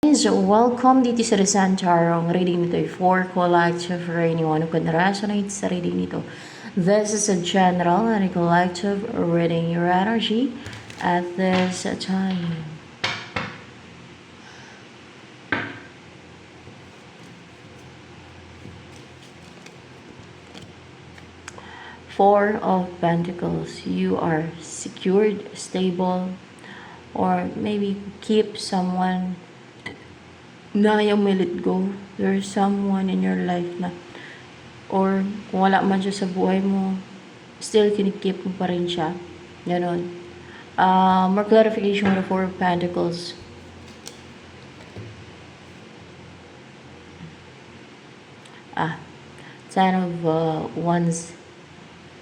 Guys, welcome dito sa Rizan Tarot. Ang reading nito ay for collective for anyone who can resonate sa reading nito. This is a general and a collective reading your energy at this time. Four of Pentacles. You are secured, stable, or maybe keep someone na ayaw mo let go. There's someone in your life na or kung wala man siya sa buhay mo, still kinikip mo pa rin siya. Ganon. More clarification on the Four of Pentacles. Ten of Wands.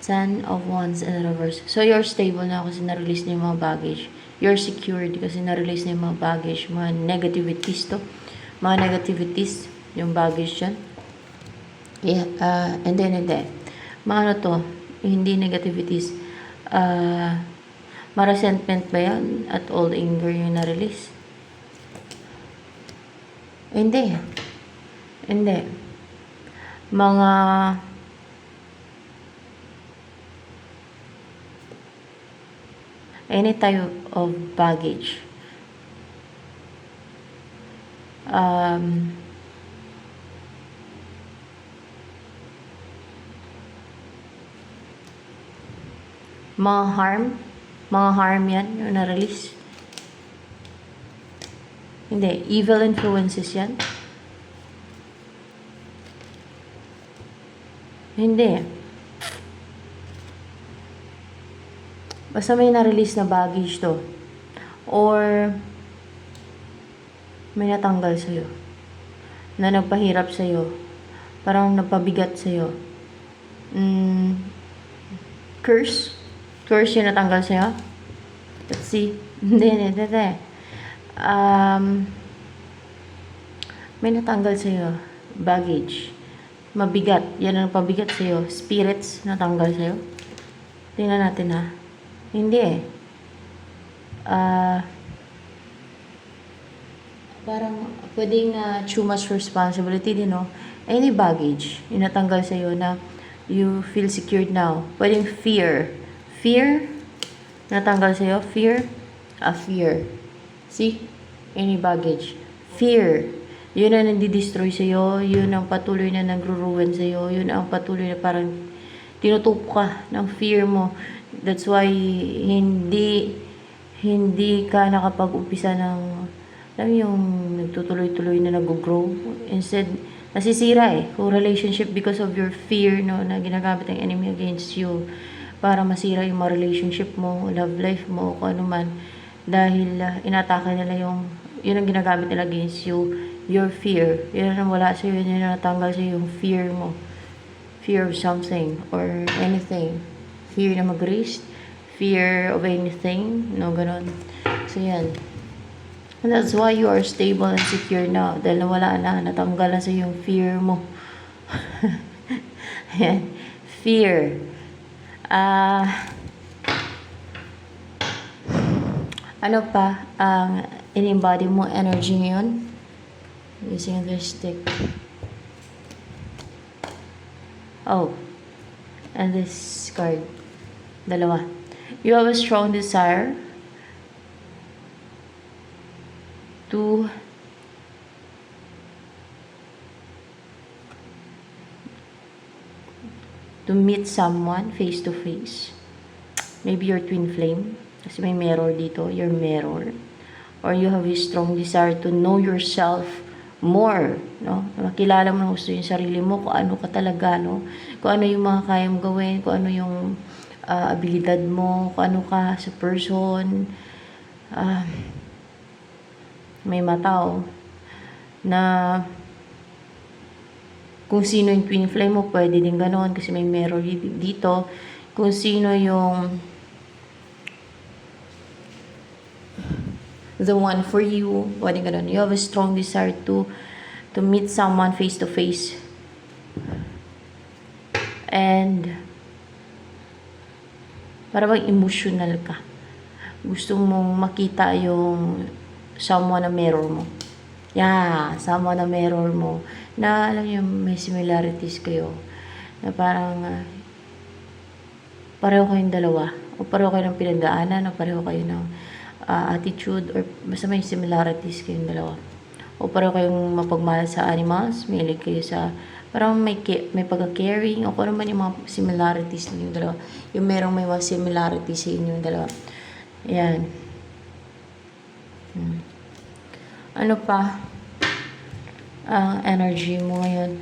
Ten of Wands in reverse. So, you're stable na kasi na-release na yung mga baggage. You're secured kasi na-release na yung mga baggage. Mga negativities to. Mga negativities. Yung baggage dyan. Yeah, and then, mga ano to, hindi negativities. Ma-resentment ba yan? At old anger yung na-release? Hindi. Hindi. Mga any type of baggage. Mga harm yan, yung na-release. Hindi, evil influences yan. Hindi. Basta may na-release na baggage to. Or may natanggal sa'yo. Na nagpahirap sa'yo. Parang nagpabigat sa'yo. Curse? Curse yung natanggal sa'yo? Let's see. Hindi. May natanggal sa'yo. Baggage. Mabigat. Yan ang pabigat sa'yo. Spirits natanggal sa'yo. Tingnan natin ha. Hindi eh. Parang pwedeng too much responsibility din, no? Any baggage yung natanggal sa'yo na you feel secured now. Pwedeng fear. Fear? Natanggal sa'yo? Fear? Fear. See? Any baggage. Fear. Yun ang nandi-destroy sa'yo. Yun ang patuloy na nagro-ruin sa'yo. Yun ang patuloy na parang tinutupo ka ng fear mo. That's why hindi ka nakapag-umpisa ng alam yung nagtutuloy-tuloy na nag-grow. Instead, nasisira eh. Kung relationship because of your fear, no, na ginagamit ng enemy against you para masira yung mga relationship mo, love life mo, kung ano man. Dahil inatake nila yun ang ginagamit nila against you, your fear. Yun ang wala sa'yo, yun ang natanggal sa'yo yung fear mo. Fear of something or anything. Fear na mag-risk, fear of anything, no, ganon. So, yan. And that's why you are stable and secure now. Dahil wala na, natanggal na sa yung fear mo. Yan. Fear. Ano pa ang in-embody mo energy ngayon? Using this stick. Oh. And this card. Dalawa. You have a strong desire to meet someone face to face. Maybe your twin flame. Kasi may mirror dito. Your mirror. Or you have a strong desire to know yourself more, no? Makilala mo ng gusto yung sarili mo, kung ano ka talaga, no? Kung ano yung mga kaya mong gawin, kung ano yung abilidad mo, kung ano ka sa person. May mataw na kung sino yung twin flame mo, pwede din ganoon kasi may mirror dito. Kung sino yung the one for you, pwede ganoon. You have a strong desire to meet someone face to face. And para bang emotional ka. Gusto mong makita yung someone na mirror mo. Yeah, sama na mirror mo. Na alam niyo, may similarities kayo. Na parang pareho kayong dalawa. O pareho kayo ng pinagdaanan. O pareho kayo ng attitude. Or basta may similarities kayong dalawa. O pareho kayong mapagmahal sa animals. Mahilig kayo sa parang may pagka-caring. O kung ano man yung mga similarities ninyong dalawa. Yung merong may mga similarities sa inyong dalawa. Ayan. Ano pa? Ang energy mo ngayon.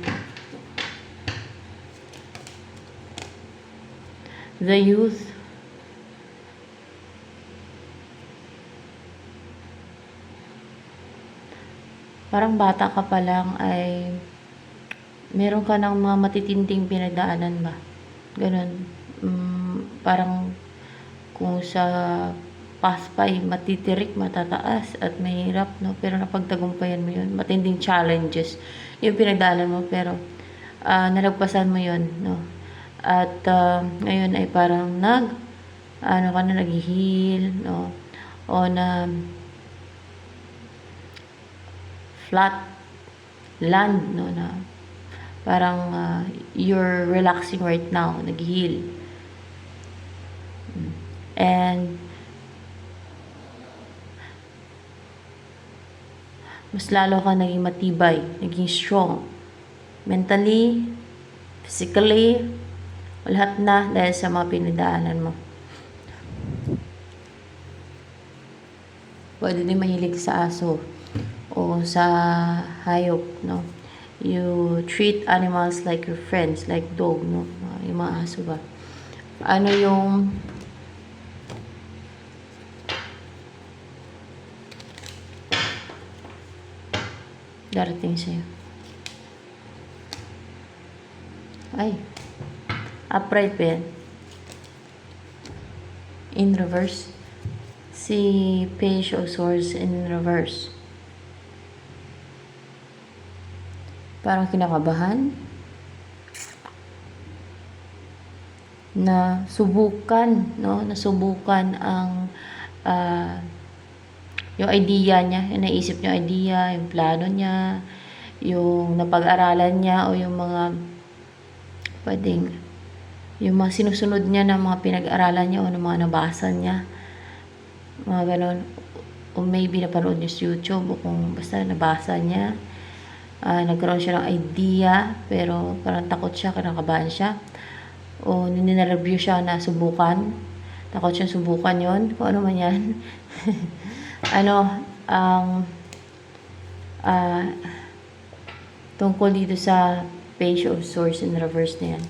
The youth. Parang bata ka pa lang ay meron ka ng mga matitinding pinagdaanan ba? Ganun. Parang kung sa path pa ay matitirik, matataas at mahirap, no? Pero napagtagumpayan mo yun. Matinding challenges yung pinagdaanan mo, pero nalagpasan mo yun, no? At ngayon ay parang ano ka na, nag-heal, no? O na flat land, no? Na parang you're relaxing right now, nag-heal. And mas lalo ka naging matibay, naging strong. Mentally, physically, lahat na dahil sa mga pinagdaanan mo. Pwede din mahilig sa aso o sa hayop, no? You treat animals like your friends, like dog, no? Yung mga aso ba? Ano yung darating sa'yo? Ay, upright pa yan. In reverse. Si Page of Swords in reverse. Parang kinakabahan. Na subukan, no? Nasubukan ang yung idea niya, yung naisip niya idea, yung plano niya, yung napag-aralan niya o yung mga pwedeng yung mga sinusunod niya na mga pinag-aralan niya o ng mga nabasa niya, mga ganon, o maybe napanood niya sa YouTube o kung basta nabasa niya, nagkaroon siya ng idea pero parang takot siya, kinakabahan siya o ninireview siya na subukan, takot siya subukan yon, kung ano man yan. Ano ang tungkol dito sa Page of Swords in reverse na yan.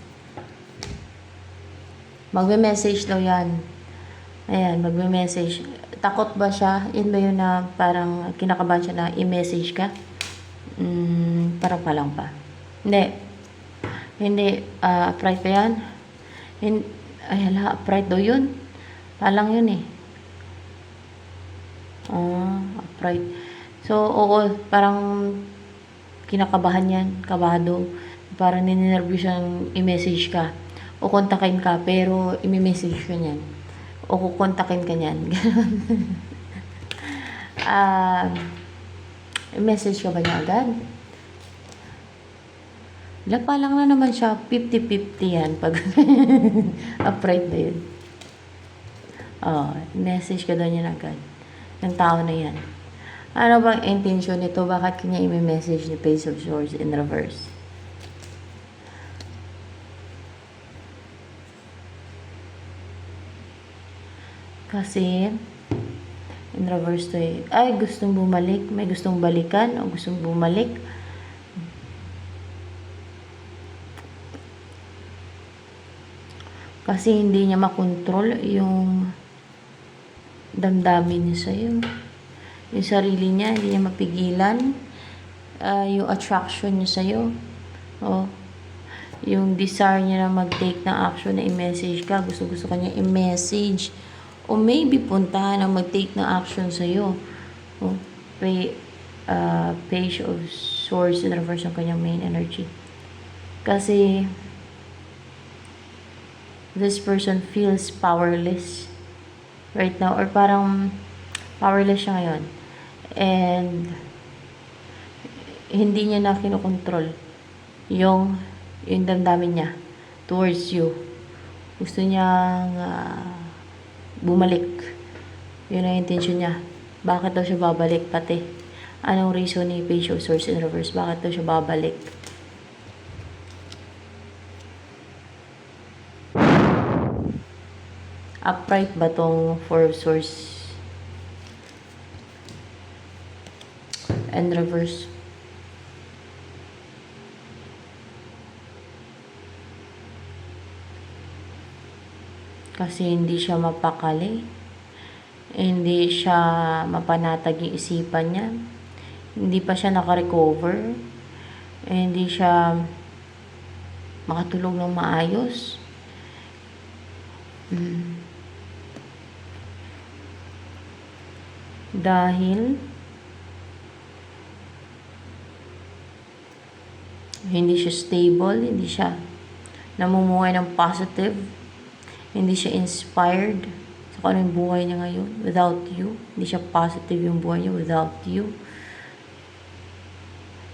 Magme-message daw yan. Ayan, magme-message. Takot ba siya? Yun ba yun na parang kinakabahan siya na i-message ka? Parang palang pa. Hindi. Hindi. Upright pa yan? Ay, hala, upright daw yun. Palang yun eh. Upright. So, oo, parang kinakabahan yan, kabado. Parang ninenervous siyang i-message ka. O kontakin ka, pero i-message ka niyan. O kukontakin ka niyan. I-message ka ba niya agad? Lapa lang na naman siya, 50-50 yan. Pag upright na yun. Message ka daw niya agad. Ng tao na yan. Ano bang intention nito? Bakit kanya i-message ni Page of Swords in reverse? Kasi, in reverse to eh. Ay, gustong bumalik. May gustong balikan o gustong bumalik. Kasi hindi niya makontrol yung damdamin niya sa'yo. Yung sarili niya, hindi niya mapigilan. Yung attraction niya sa'yo. Yung desire niya na mag-take ng action na i-message ka. Gusto kanya i-message. O maybe puntahan na mag-take ng action sa'yo. Page of Swords in reverse yung kanyang main energy. Kasi this person feels powerless right now. Or parang powerless siya ngayon. And hindi niya na kinokontrol yung damdamin niya towards you. Gusto niyang bumalik. Yun ang intention niya. Bakit daw siya babalik pati? Anong reason ni Page of Swords in reverse? Bakit daw siya babalik? Upright ba tong Four of Swords and reverse? Kasi hindi siya mapakali. Hindi siya mapanatag yung isipan niya. Hindi pa siya nakarecover. Hindi siya makatulog ng maayos. Dahil hindi siya stable, hindi siya namumuhay ng positive, hindi siya inspired sa kung ano yung buhay niya ngayon without you. Hindi siya positive yung buhay niya without you.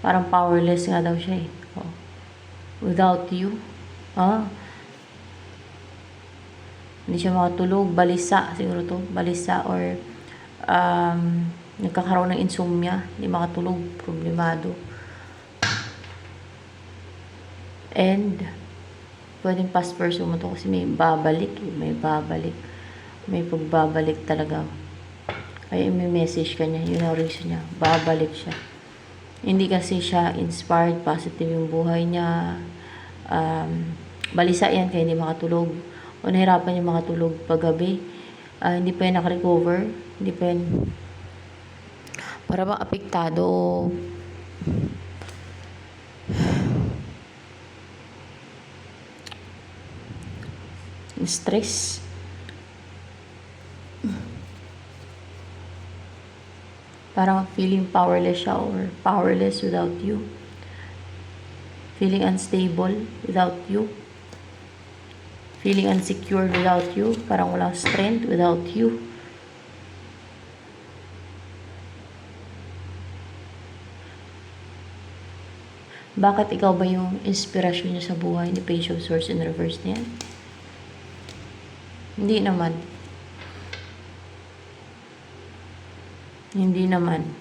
Parang powerless nga daw siya eh. Oh. Without you. Hindi siya makatulog, balisa siguro to, balisa or nagkakaroon ng insomnia, hindi makatulog, problemado. And pwedeng past person mo to kasi may babalik, may pagbabalik talaga. Kaya may message ka niya, yun ang reason niya, babalik siya. Hindi kasi siya inspired, positive yung buhay niya, balisa yan kaya hindi makatulog o nahirapan yung makatulog paggabi. Hindi pa yan nakarecover, hindi pa yan para bang apektado o stress. Parang feeling powerless siya or powerless without you. Feeling unstable without you. Feeling insecure without you. Parang walang strength without you. Bakit ikaw ba yung inspirasyon niya sa buhay ni Page of Swords in reverse niya? Hindi naman. Hindi naman.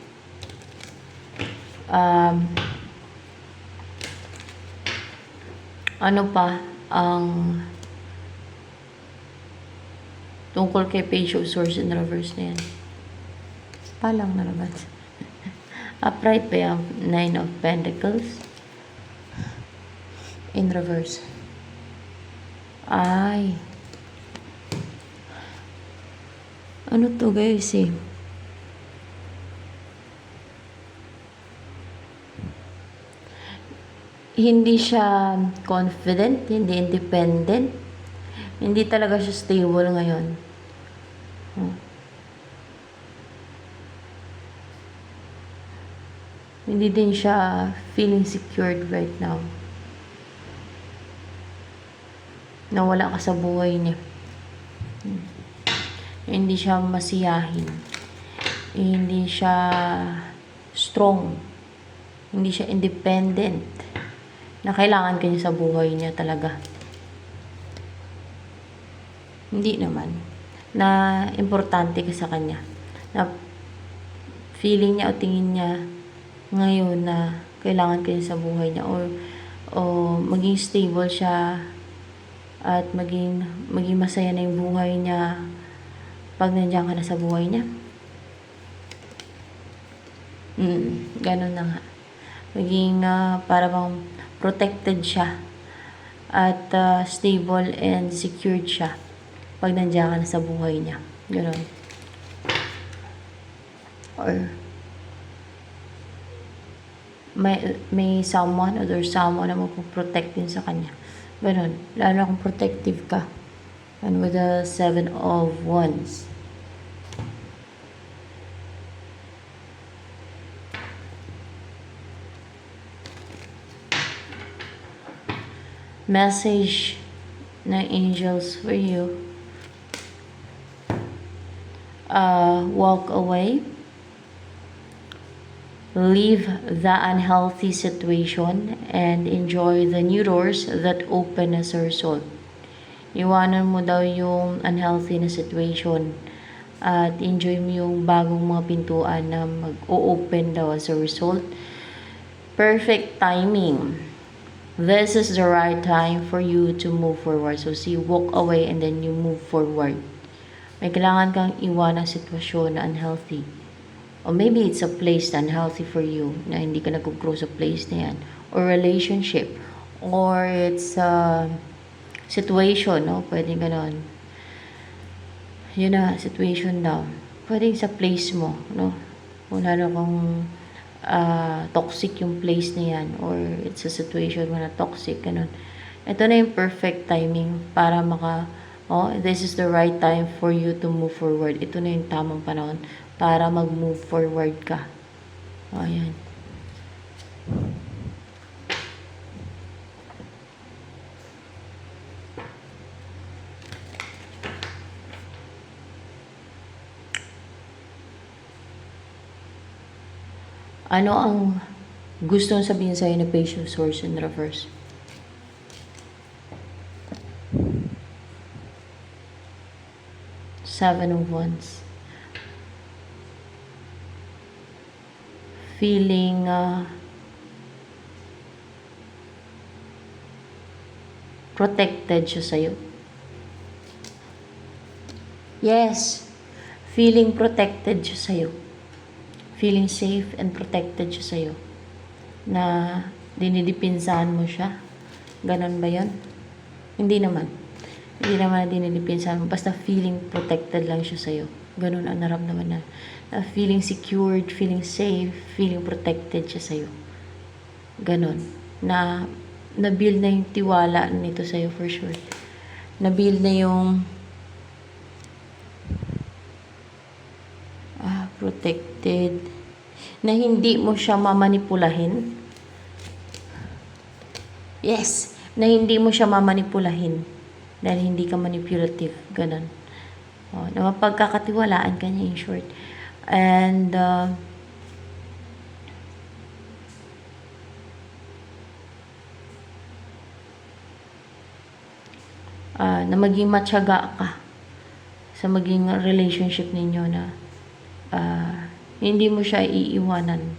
Ano pa ang tungkol kay Page of Swords in reverse na yan? Palang na naman. Upright ba yung Nine of Pentacles? In reverse. Ay. Ano to guys eh? Hindi siya confident, hindi independent. Hindi talaga siya stable ngayon. Hindi din siya feeling secured right now. Nawala ka sa buhay niya. Hindi siya masiyahin. Hindi siya strong. Hindi siya independent. Na kailangan ka niya sa buhay niya talaga. Hindi naman. Na importante ka sa kanya. Na feeling niya o tingin niya ngayon na kailangan ka niya sa buhay niya. O maging stable siya at maging masaya na yung buhay niya pag nandiyan ka na sa buhay niya. Ganun na nga. Maging para bang protected siya at stable and secured siya pag nandiyan ka na sa buhay niya. Ganun. Or may someone or there's someone na magpo-protect din sa kanya. Ganun. Lalo kung protective ka. And with the 7 of Wands. Message ng angels for you. Walk away. Leave the unhealthy situation and enjoy the new doors that open as a result. Iwanan mo daw yung unhealthy na situation at enjoy mo yung bagong mga pintuan na mag-o-open daw as a result. Perfect timing. This is the right time for you to move forward. So, you walk away and then you move forward. May kailangan kang iwan ng sitwasyon na unhealthy. Or maybe it's a place na unhealthy for you, na hindi ka nag-grow sa place na yan. Or relationship. Or it's a situation, no? Pwedeng ganon. Yun na, situation daw. Pwedeng sa place mo, no? Kung lalo kung toxic yung place na yan. Or it's a situation mo na toxic, ganon. Ito na yung perfect timing para this is the right time for you to move forward. Ito na yung tamang panahon para mag-move forward ka. Ayan. Ano ang gusto sabihin sa'yo ni Page of Swords in reverse? Seven of Wands. Feeling protected siya sa'yo. Yes. Feeling protected siya sa'yo. Feeling safe and protected siya sa'yo. Na dinidipinsahan mo siya. Ganon ba yun? Hindi naman. Hindi naman na dinidipinsahan mo. Basta feeling protected lang siya sa'yo. Ganon ang naramdaman na. Feeling secured, feeling safe, feeling protected siya sa'yo. Ganon. Na-build na yung tiwala nito sa'yo for sure. Na-build na yung protected. Na hindi mo siya mamanipulahin. Yes. Na hindi mo siya mamanipulahin. Dahil hindi ka manipulative. Ganon. Na mapagkakatiwalaan ka niya in short. And na maging matyaga ka sa maging relationship ninyo na hindi mo siya iiwanan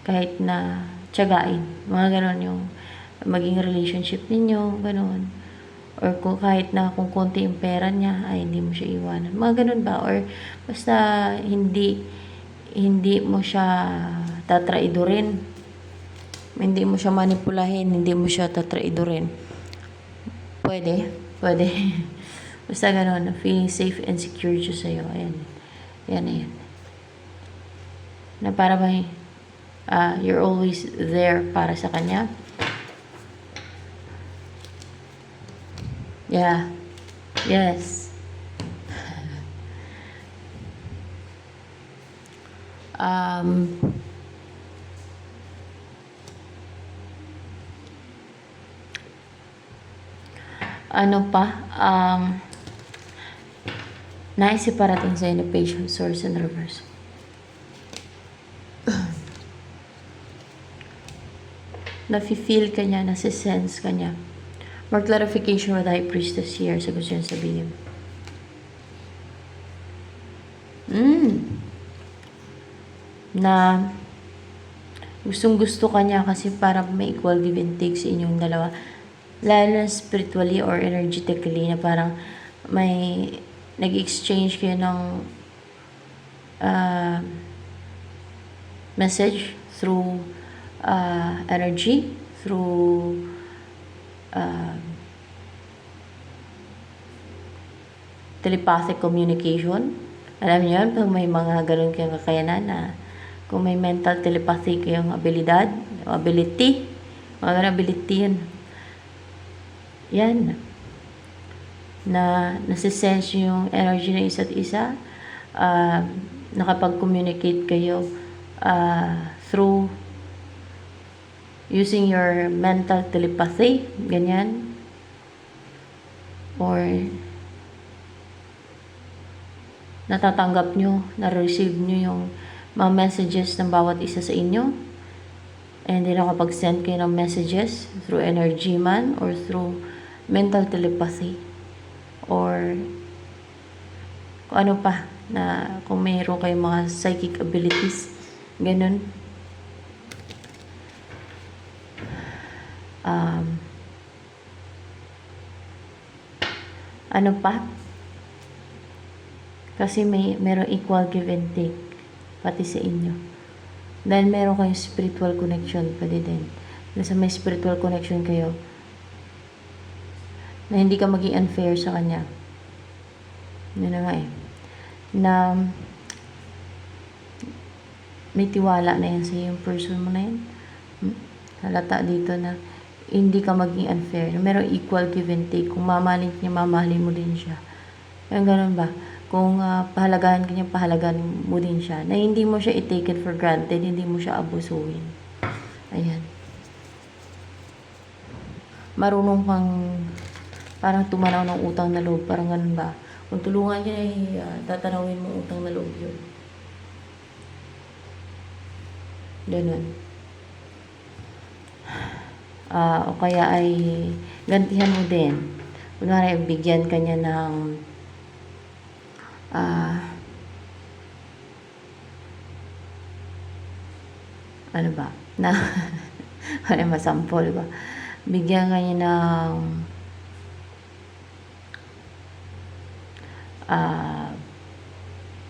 kahit na tiyagain. Mga ganon yung maging relationship ninyo, ganon. Or kung kahit na kung konti yung pera niya, ay hindi mo siya iwanan. Mga ganun ba? Or basta hindi mo siya tatraidorin. Hindi mo siya manipulahin, hindi mo siya tatraidorin. Pwede. Basta ganun, feeling safe and secure siya sa'yo. Ayan. Ayan. Na para ba you're always there para sa kanya. Yeah. Yes. Ano pa? Naisip parating sa'yo na Page of Swords in reverse. Nafe-feel ka niya, nasi-sense ka niya. More clarification with High Priestess here sa gusto niya sabihin. Na gustong-gusto ka niya kasi para may equal give and take sa inyong dalawa. Lalo na spiritually or energetically na parang may nag-exchange kayo ng message through energy, through telepathic communication. Alam niyo yun, pag may mga ganun kayong kakayanan na kung may mental telepathy kayong ability, mga ganun ability yun. Yan. Na nasisense yung energy ng isa't isa. Nakapag-communicate kayo through using your mental telepathy. Ganyan. Or natatanggap nyo, na-receive nyo yung mga messages ng bawat isa sa inyo. And then nakapag-send kayo ng messages through energy man or through mental telepathy or kung ano pa na kung mayroon kayong mga psychic abilities. Ganun. Ano pa? Kasi merong equal give and take pati sa inyo. Dahil meron kayong spiritual connection pwede din. Nasa may spiritual connection kayo na hindi ka maging unfair sa kanya. Yun na nga eh. Na may tiwala na yan sa yung person mo na yan. Halata dito na hindi ka maging unfair. Merong equal give and take. Kung mamahalin niya, mamahalin mo din siya. Yung ganun ba? Kung pahalagahan ka niya, pahalagahan mo din siya. Na hindi mo siya i-taken for granted, hindi mo siya abusuhin. Ayan. Marunong kang parang tumanaw ng utang na loob. Parang ganun ba? Kung tulungan niya, tatanawin mo utang na loob yun. Ganun. O kaya ay gantihan mo din. Kunwari, bigyan ka niya ng ano ba? Na ano masampol ba? Bigyan ka niya ng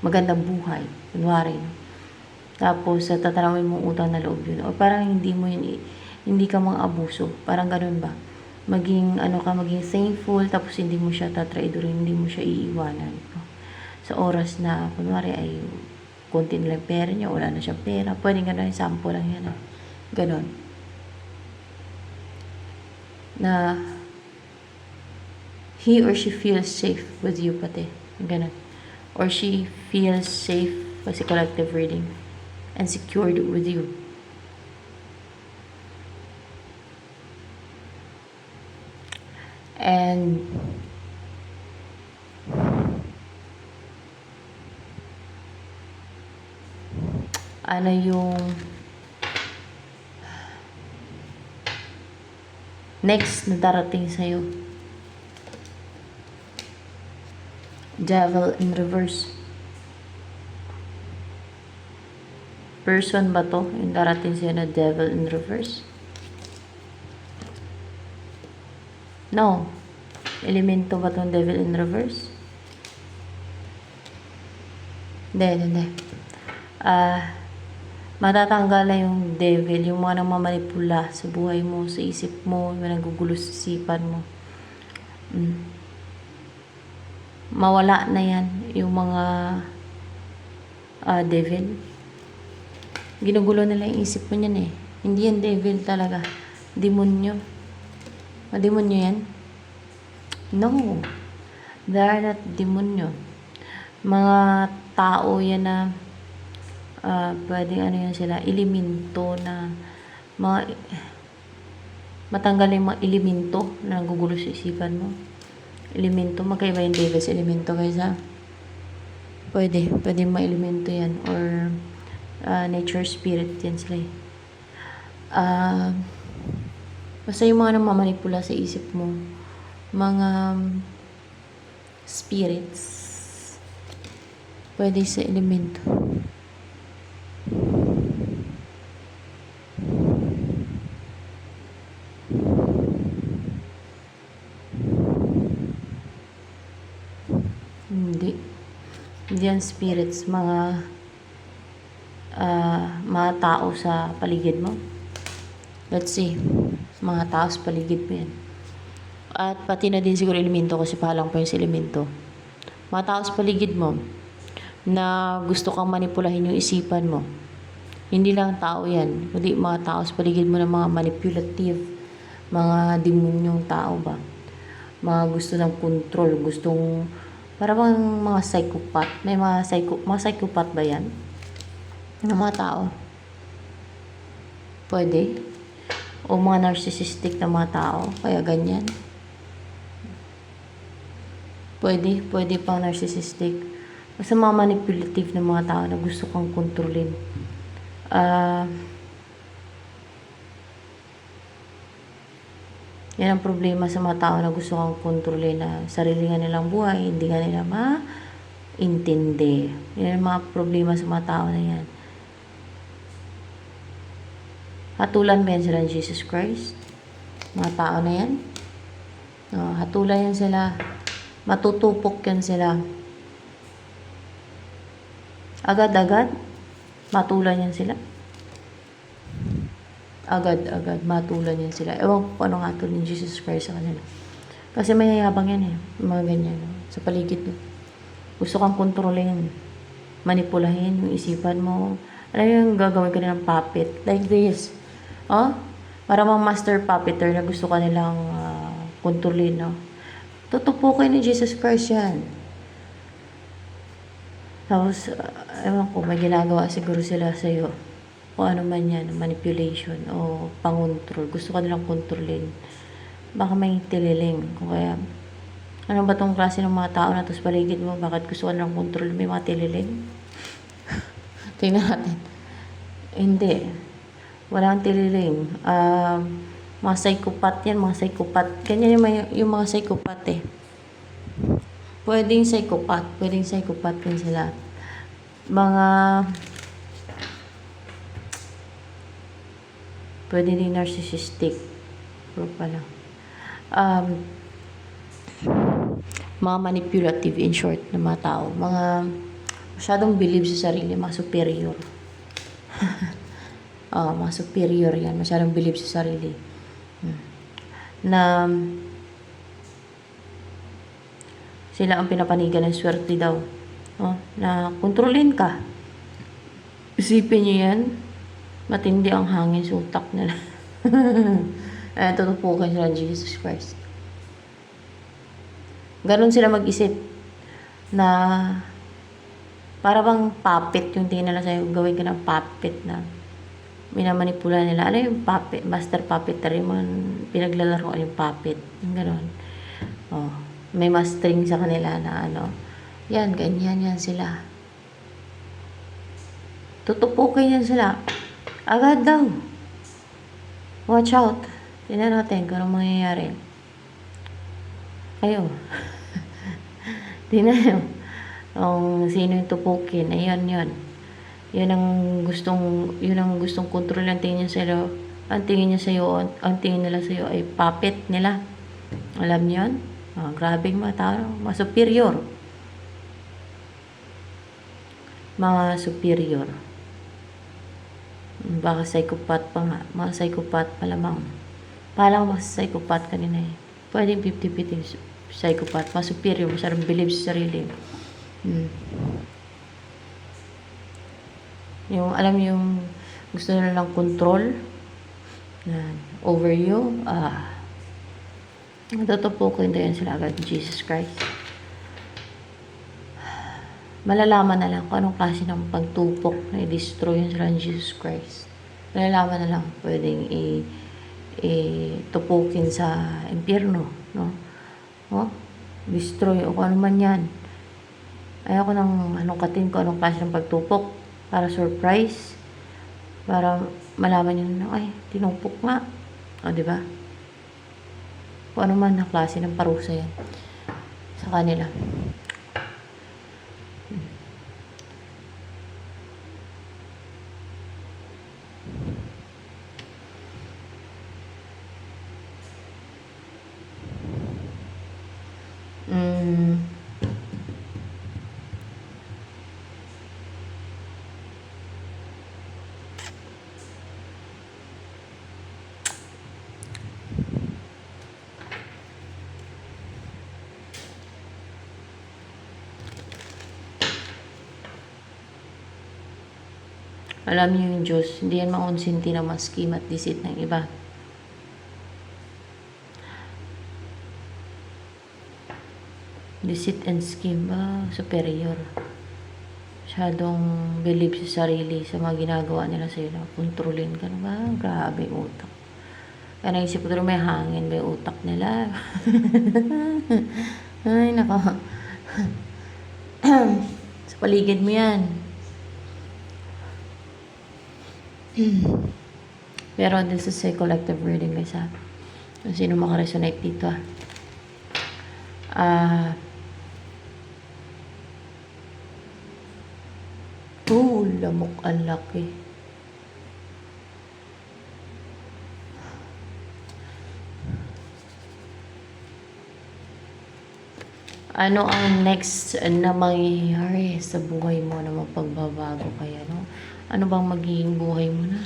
magandang buhay. Kunwari. Tapos, tatanawin mo utang na loob yun. O parang hindi ka mga abuso. Parang ganun ba? Maging thankful, tapos hindi mo siya tatraidorin, hindi mo siya iiwanan. Sa oras na, kunwari ay konti na lang pera niya, wala na siyang pera, pwede ganun, sample lang yan. Ganun. Na he or she feels safe with you pati. Ganun. Or she feels safe kasi collective reading and secured with you. And ano yung next na darating sa'yo? Devil in reverse. Person ba to? Yung darating sa'yo na devil in reverse? No. Elemento ba tong devil in reverse? Hindi. Matatanggal na yung devil, yung mga namamanipula sa buhay mo, sa isip mo, yung nagugulo sa isipan mo. Mawala na yan, yung mga devil. Ginugulo nila yung isip mo yan eh. Hindi yan devil talaga. Demonyo. Demonyo yan? No. They are not demonyo. Mga tao yan na pwedeng yan sila, elemento na matanggal yung mga elemento na nagugulo sa isipan mo. Elemento, magkaiba yung devil sa elemento kaysa pwede mga elemento yan or nature spirit yan sila basta yung mga namamanipula sa isip mo, mga spirits, pwede sa elemento. Hindi yan spirits, mga tao sa paligid mo. Let's see, mga tao sa paligid mo yan. At pati na din siguro elemento kasi pahalang pa yung sa elemento. Mga tao sa paligid mo na gusto kang manipulahin yung isipan mo. Hindi lang tao yan, kundi mga tao sa paligid mo na mga manipulative, mga demonyong tao ba. Mga gusto ng control, gustong para bang mga psychopath. May mga psychopath ba yan? Ng mga tao? Pwede. O mga narcissistic na mga tao. Kaya ganyan. Pwede pang narcissistic. Sa mga manipulative na mga tao na gusto kang kontrolin. Yan ang problema sa mga tao na gusto kang kontrolin na sarili nga nilang buhay, hindi nga nila intindi. Yan ang mga problema sa mga tao na yan. Hatulan ba yan sila ng Jesus Christ? Mga tao na yan? Hatulan yan sila. Matutupok yan sila. Agad-agad, matulan yan sila. Agad-agad, matulan yan sila. Ewan ko kung ano nga ni Jesus Christ sa kanila. Kasi mayayabang yan eh. Mga ganyan. Sa paligid mo. Gusto kang kontrolin. Manipulahin yung isipan mo. Alam mo yung gagawin ka ng puppet. Like this. Para mga master puppeteer na gusto ka nilang kontrolin. Tutupukin ni Jesus Christ yan. Tapos, ewan ko, may ginagawa siguro sila sa'yo. O ano man yan, manipulation o pangontrol. Gusto ka nilang kontrolin. Baka may tililing. Kung kaya, ano ba tong klase ng mga tao na tapos paligid mo? Bakit gusto ka nilang kontrol? May mga tililing? Tingnan natin. Hindi. Walang tililing. Mga psychopath yan, mga psychopath. Ganyan yung mga psychopath eh. Pwedeng psychopath din sila. Pwede din narcissistic. Pero pala. Mga manipulative in short na mga tao. Mga masyadong believe sa sarili, mga superior. Mga superior yan. Masyadong believe sa sarili. Na sila ang pinapanigan ng swerte daw. Na kontrolin ka. Isipin nyo yan. Matindi ang hangin sa utak nila. Tutupukan sila ng Jesus Christ. Ganon sila mag-isip. Na para bang puppet yung tingin nila sa'yo. Gawin ka ng puppet na minamanipula nila. Ano yung puppet? Master puppeteer. Yung pinaglalaroan yung puppet. Yung ganon. May mastering sa kanila na yan, ganyan yan sila. Tutupukin yan sila. Agad daw. Watch out. Tingnan natin kung anong mangyayari. Kayo. Tingnan nyo. Kung sino yung tupukin. Ayun, yun. Yun ang gustong kontrol ang tingin niya sa'yo. Ang tingin nila sa'yo ay puppet nila. Alam niyo yun? Grabe yung mga tao. Mga superior. Baka psychopath pa nga. Mga psychopath palamang. Parang mas psychopath kanina eh. Pwedeng 50-50 psychopath. Mga superior. Masyadong believe sa sarili. Alam yung gusto nila ng control over you. Tutupukin din sila agad ni Jesus Christ. Malalaman na lang kung anong klase ng pagtupok na i-destroy sila ni Jesus Christ. Malalaman na lang pwedeng tupukin sa impyerno, no? Destroy o kung ano man yan. Ayoko nang katin ko anong klase ng pagtupok para surprise, para malaman nyo ay, tinupok nga. Diba? Kung ano man na klase ng parusa yan sa kanila. Alam niyo yung Diyos, hindi yan makonsinti na maskim at deceit ng iba. Deceit and scheme ba? Superior. Masyadong believe sa sarili, sa mga ginagawa nila sa'yo. Kontrolin ka na ba? Grabe utak. Kaya naisip ko doon may hangin, may utak nila. Ay, nako. paligid mo yan. Pero this is a collective reading, guys, ha. Kung sino makaresonate dito, ha. Lamok ang laki. Ano ang next na mangyayari sa buhay mo na mapagbabago kaya, no? Ano bang magiging buhay mo na?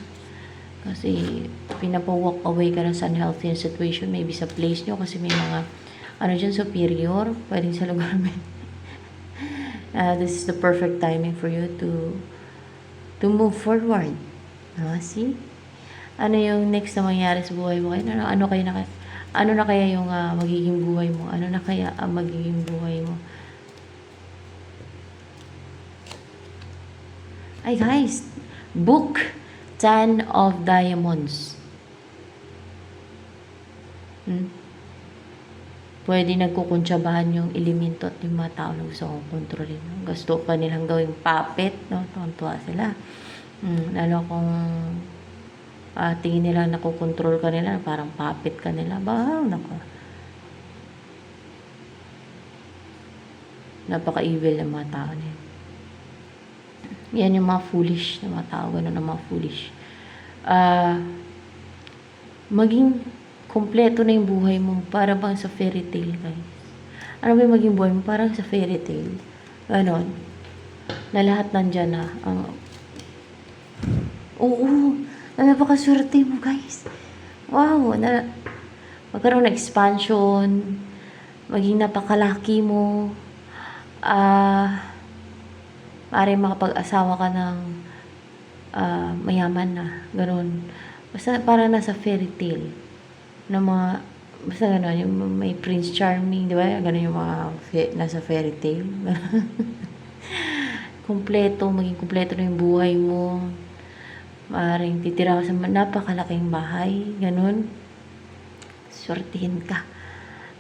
Kasi pinapa-walk away ka na sa unhealthy situation, maybe sa place nyo kasi may mga ano dyan, superior, pwedeng sa lugar mo. This is the perfect timing for you to move forward. See? Ano yung next na mangyari sa buhay mo? Ano na kaya yung magiging buhay mo? Ano na kaya ang magiging buhay mo? Ay guys, book 10 of Diamonds. Pwede nagkukuntsabahan yung elemento at yung mga tao na gusto kong kontrolin. Gusto ka nilang gawing puppet, no? Tuwa sila. Lalo kung tingin nila nakukontrol ka nila, parang puppet ka nila. Nako. Napaka-evil ng mga tao nila. Yan yung mga foolish na mga tao. Ganun ang mga foolish. Maging kompleto na yung buhay mo para bang sa fairy tale, guys. Ano ba yung maging buhay mo? Parang sa fairy tale. Ganon. Na lahat nandyan na. Oo. Napakaswerte mo, guys. Wow. Magkaroon ng expansion. Maging napakalaki mo. Maaaring makapag-asawa ka ng mayaman na. Ganon. Basta parang nasa fairy tale. Na mga, basta gano'n, yung may Prince Charming, di ba? Gano'n yung mga nasa fairy tale. Maging kumpleto na yung buhay mo. Maaaring titira ka sa napakalaking bahay. Gano'n. Swertihin ka.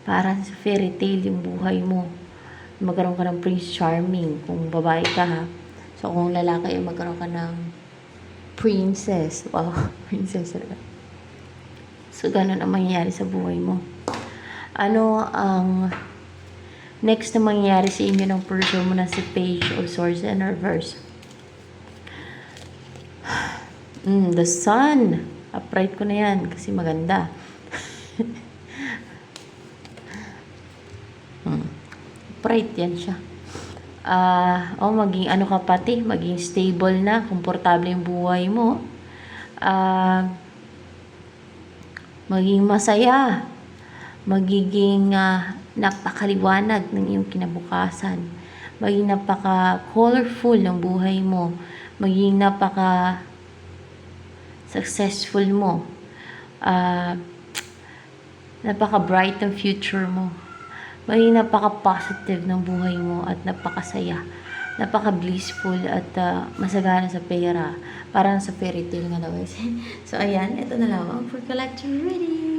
Parang sa fairy tale yung buhay mo. Magkaroon ka ng Prince Charming kung babae ka, ha. So, kung lalaki, magkaroon ka ng princess. Wow, princess talaga. So, ganun ang mangyayari sa buhay mo. Ano ang next na mangyayari sa inyo ng person mo na si Page of Swords and Reverse? The Sun. Upright ko na yan kasi maganda. Upright yan siya. Maging ano ka pati, maging stable na, komportable yung buhay mo. Maging masaya, magiging napakaliwanag ng iyong kinabukasan, maging napaka-colorful ng buhay mo, maging napaka-successful mo, napaka-bright ng future mo, maging napaka-positive ng buhay mo at napakasaya, napaka-blissful at masagana sa pera. Parang sa fairy tale nga daw. So, ayan. Ito na lang ang for collector reading.